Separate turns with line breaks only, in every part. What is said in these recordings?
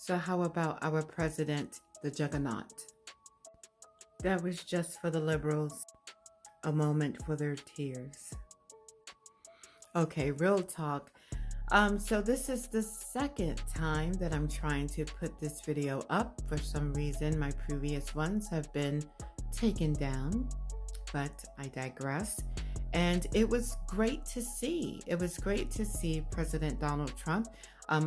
So how about our president, the juggernaut? That was just for the liberals, a moment for their tears. Okay, real talk. So this is the second time that I'm trying to put this video up. For some reason, my previous ones have been taken down, but I digress. And it was great to see. It was great to see President Donald Trump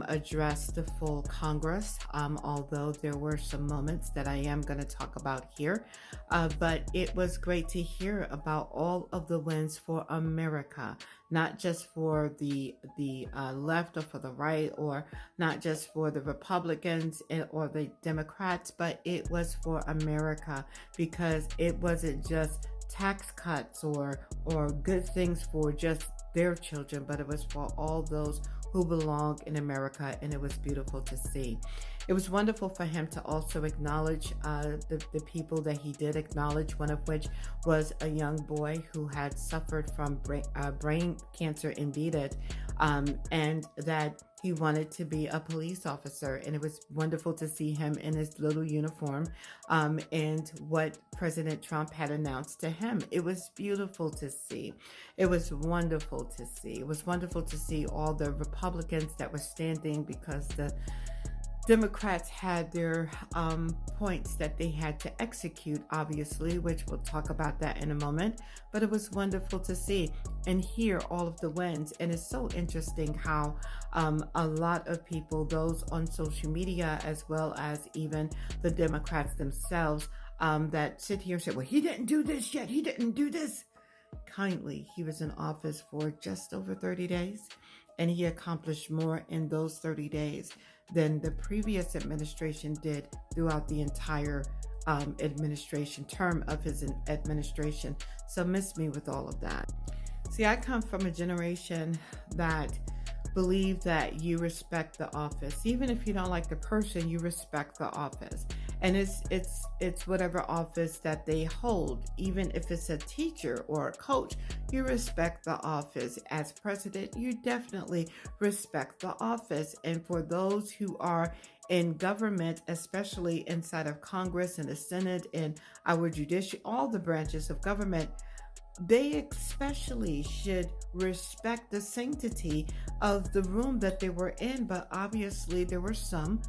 address the full Congress, although there were some moments that I am going to talk about here. But it was great to hear about all of the wins for America, not just for the left or for the right, or not just for the Republicans or the Democrats, but it was for America, because it wasn't just tax cuts or good things for just their children, but it was for all those who belong in America, and it was beautiful to see. It was wonderful for him to also acknowledge the people that he did acknowledge, one of which was a young boy who had suffered from brain cancer, indeed, and that he wanted to be a police officer. And it was wonderful to see him in his little uniform and what President Trump had announced to him. It was beautiful to see. It was wonderful to see. It was wonderful to see all the Republicans that were standing, because the Democrats had their points that they had to execute, obviously, which we'll talk about that in a moment. But it was wonderful to see and hear all of the wins. And it's so interesting how a lot of people, those on social media, as well as even the Democrats themselves, that sit here and say, well, he didn't do this yet. He didn't do this. Kindly, he was in office for just over 30 days, and he accomplished more in those 30 days than the previous administration did throughout the entire administration term of his administration. So miss me with all of that. See, I come from a generation that believe that you respect the office. Even if you don't like the person, you respect the office. And it's whatever office that they hold. Even if it's a teacher or a coach, you respect the office. As president, you definitely respect the office. And for those who are in government, especially inside of Congress and the Senate and our judiciary, all the branches of government, they especially should respect the sanctity of the room that they were in. But obviously there were some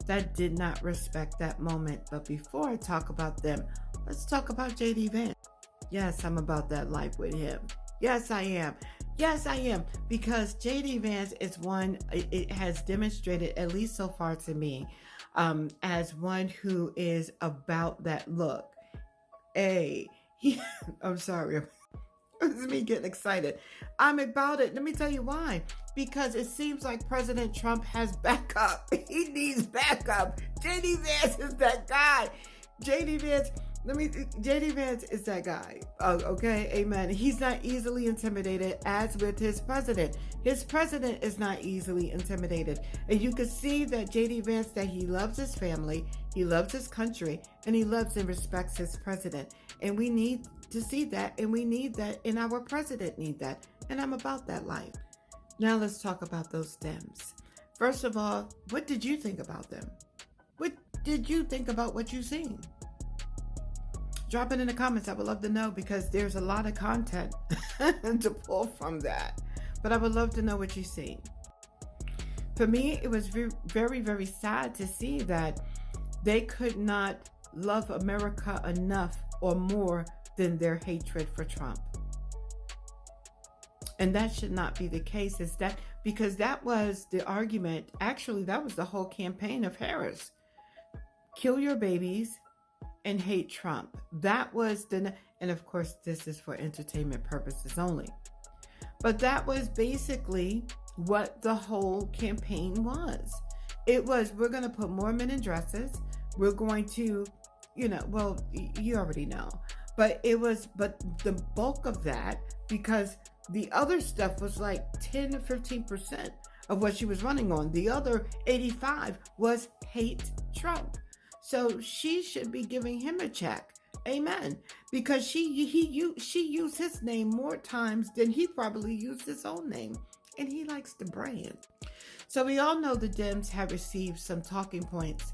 that did not respect that moment. But before I talk about them, let's talk about J.D. Vance. Yes, I'm about that life with him. Yes, I am. Yes, I am. Because J.D. Vance is one, it has demonstrated, at least so far to me, as one who is about that look. I'm sorry. It's me getting excited. I'm about it. Let me tell you why. Because it seems like President Trump has backup. He needs backup. J.D. Vance is that guy. J.D. Vance is that guy. Oh, okay, amen. He's not easily intimidated, as with his president. His president is not easily intimidated. And you can see that J.D. Vance, that he loves his family, he loves his country, and he loves and respects his president. And we need to see that, and we need that, and our president need that. And I'm about that life. Now let's talk about those Dems. First of all, what did you think about them? What did you think about what you've seen? Drop it in the comments. I would love to know, because there's a lot of content to pull from that. But I would love to know what you've seen. For me, it was very, very sad to see that they could not love America enough or more than their hatred for Trump. And that should not be the case, because that was the argument. Actually, that was the whole campaign of Harris. Kill your babies and hate Trump. That was and of course, this is for entertainment purposes only. But that was basically what the whole campaign was. It was, we're going to put more men in dresses. We're going to, well, you already know. But the bulk of that, because the other stuff was like 10 to 15% of what she was running on. The other 85 was hate Trump. So she should be giving him a check. Amen. Because she used his name more times than he probably used his own name. And he likes the brand. So we all know the Dems have received some talking points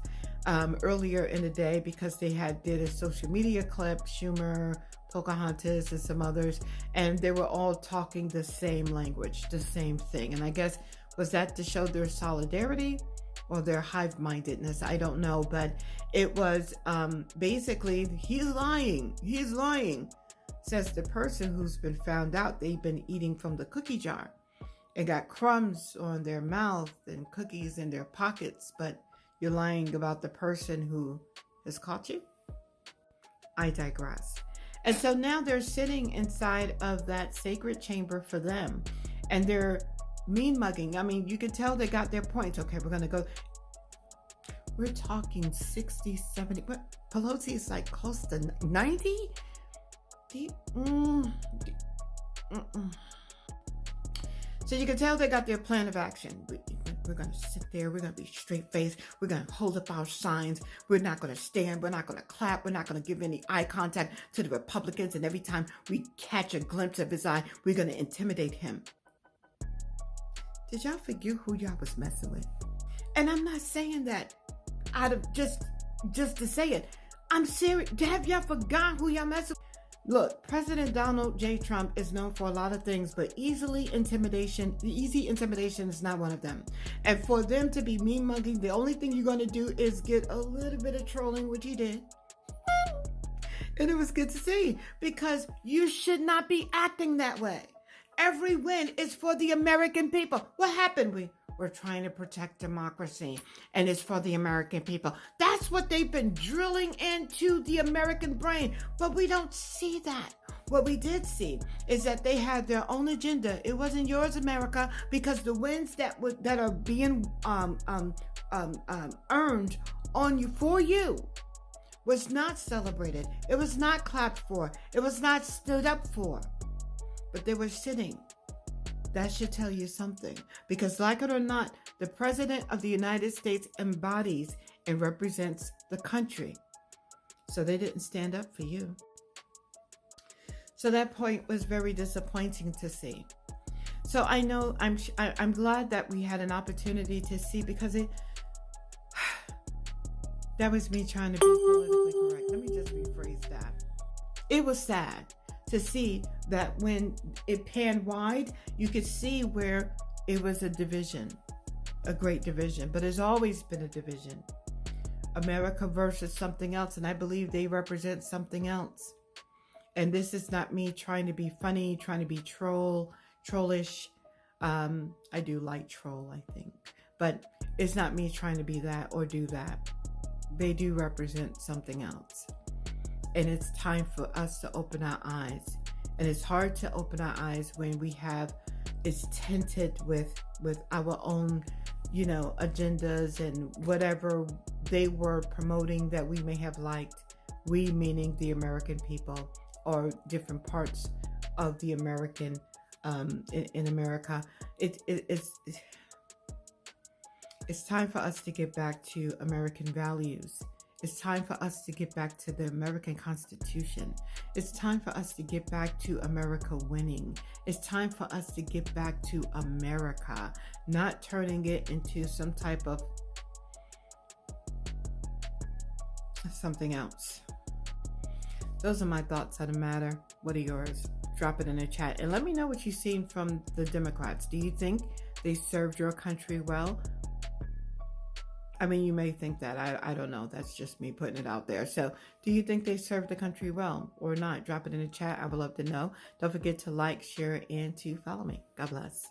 earlier in the day because they did a social media clip, Schumer, Pocahontas, and some others, and they were all talking the same language, the same thing. And I guess, was that to show their solidarity or their hive-mindedness? I don't know, but it was basically, he's lying, says the person who's been found out they've been eating from the cookie jar and got crumbs on their mouth and cookies in their pockets, but you're lying about the person who has caught you? I digress. And so now they're sitting inside of that sacred chamber for them, and they're mean mugging. I mean, you can tell they got their points. Okay, we're going to go. We're talking 60, 70, but Pelosi is like close to 90? So you can tell they got their plan of action. We're going to sit there. We're going to be straight-faced. We're going to hold up our signs. We're not going to stand. We're not going to clap. We're not going to give any eye contact to the Republicans. And every time we catch a glimpse of his eye, we're going to intimidate him. Did y'all forget who y'all was messing with? And I'm not saying that out of just to say it. I'm serious. Have y'all forgot who y'all messing with? Look, President Donald J. Trump is known for a lot of things, but easy intimidation is not one of them. And for them to be mean mugging, the only thing you're going to do is get a little bit of trolling, which he did. And it was good to see, because you should not be acting that way. Every win is for the American people. What happened? We're trying to protect democracy, and it's for the American people. That's what they've been drilling into the American brain, but we don't see that. What we did see is that they had their own agenda. It wasn't yours, America, because the wins that are being earned on you for you was not celebrated. It was not clapped for. It was not stood up for. But they were sitting. That should tell you something, because like it or not, the President of the United States embodies and represents the country. So they didn't stand up for you. So that point was very disappointing to see. So I know I'm glad that we had an opportunity to see, because that was me trying to be politically correct. Let me just rephrase that. It was sad to see that when it panned wide, you could see where it was a division, a great division. But there's always been a division. America versus something else, and I believe they represent something else. And this is not me trying to be funny, trying to be trollish. I do like troll, I think. But it's not me trying to be that or do that. They do represent something else. And it's time for us to open our eyes. And it's hard to open our eyes when it's tinted with our own, agendas and whatever they were promoting that we may have liked. We meaning the American people, or different parts of the American, in America. It's time for us to get back to American values. It's time for us to get back to the American Constitution. It's time for us to get back to America winning. It's time for us to get back to America, not turning it into some type of something else. Those are my thoughts on the matter. What are yours? Drop it in the chat and let me know what you've seen from the Democrats. Do you think they served your country well? I mean, you may think that. I don't know. That's just me putting it out there. So do you think they served the country well or not? Drop it in the chat. I would love to know. Don't forget to like, share, and to follow me. God bless.